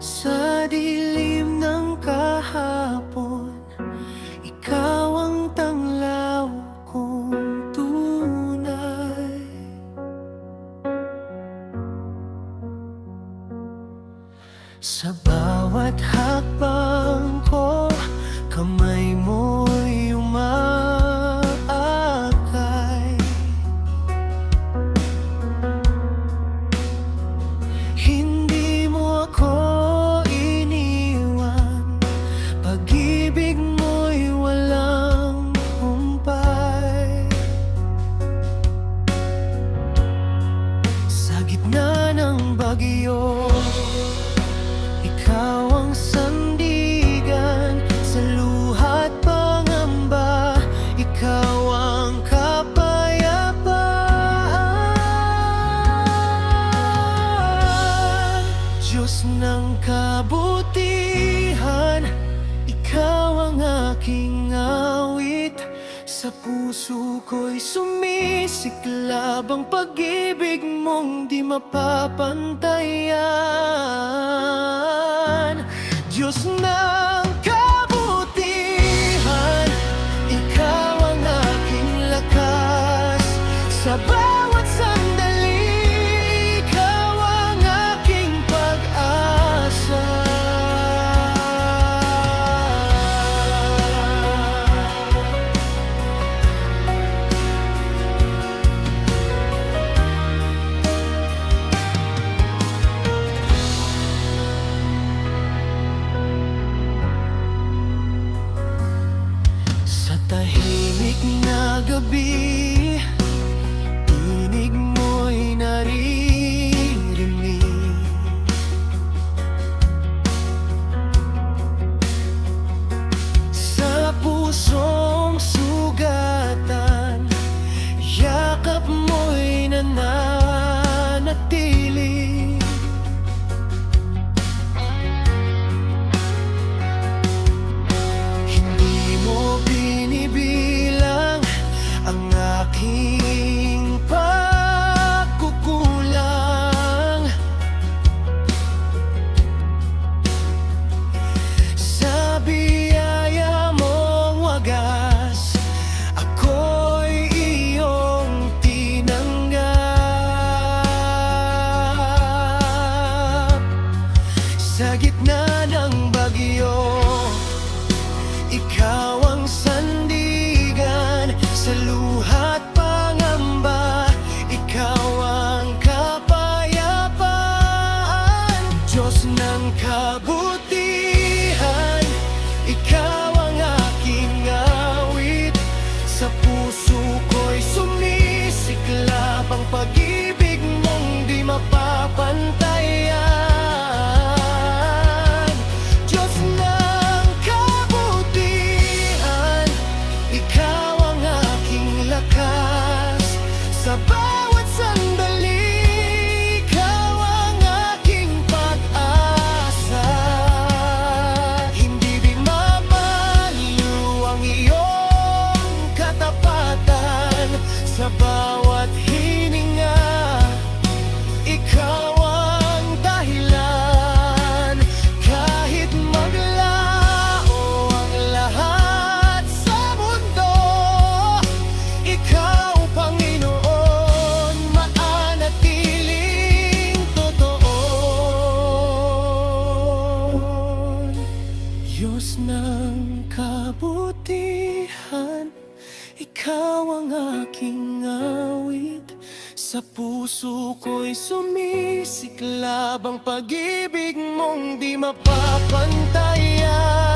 Sa dilim ng kahapon, ikaw ang tanglaw kong tunay. Sa bawat hakbang ko, kamay mo'y umaakay. Hindi mo ako iniwan, pag-ibig mo'y walang humpay. Sa gitna ng bagyo, ikaw ang sandigan. Sa luha't pangamba, ikaw ang kapayapaan. Diyos ng kabutihan, ikaw ang aking awit. Sa puso ko'y sumisiklab ang pag-ibig mong di mapapantayan. Diyos ng kabutihan, ikaw ang aking lakas. Sa bawat sandali, ikaw ang aking pag-asa. Sa tahimik na gabi, tinig mo'y naririnig. Sa pusong sugatan, yakap mo'y nananatili. Hindi mo binibilang ang aking pagkukulang. Sa biyaya mong wagas, ako'y iyong tinanggap. Sa gitna ng bagyo, ikaw ang sandigan. Sa luha't pangamba, ikaw ang kapayapaan. Diyos ng kabutihan, ikaw ang aking awit. Sa puso ko'y sumisiklab ang pag-ibig mong di mapapantayan. Diyos ng kabutihan, ikaw ang aking lakas. Sa bawat sandali, ikaw ang aking pag-asa. Hindi di mabaliw ang iyong katapatan. Sa bawat hininga, ikaw ang dahilan. Kahit maglao ang lahat sa mundo, ikaw, Panginoon, maanatiling totoo. Diyos ng kabutihan, ikaw ang aking awit. Sa puso ko'y sumisiklab ang pag-ibig mong di mapapantayan.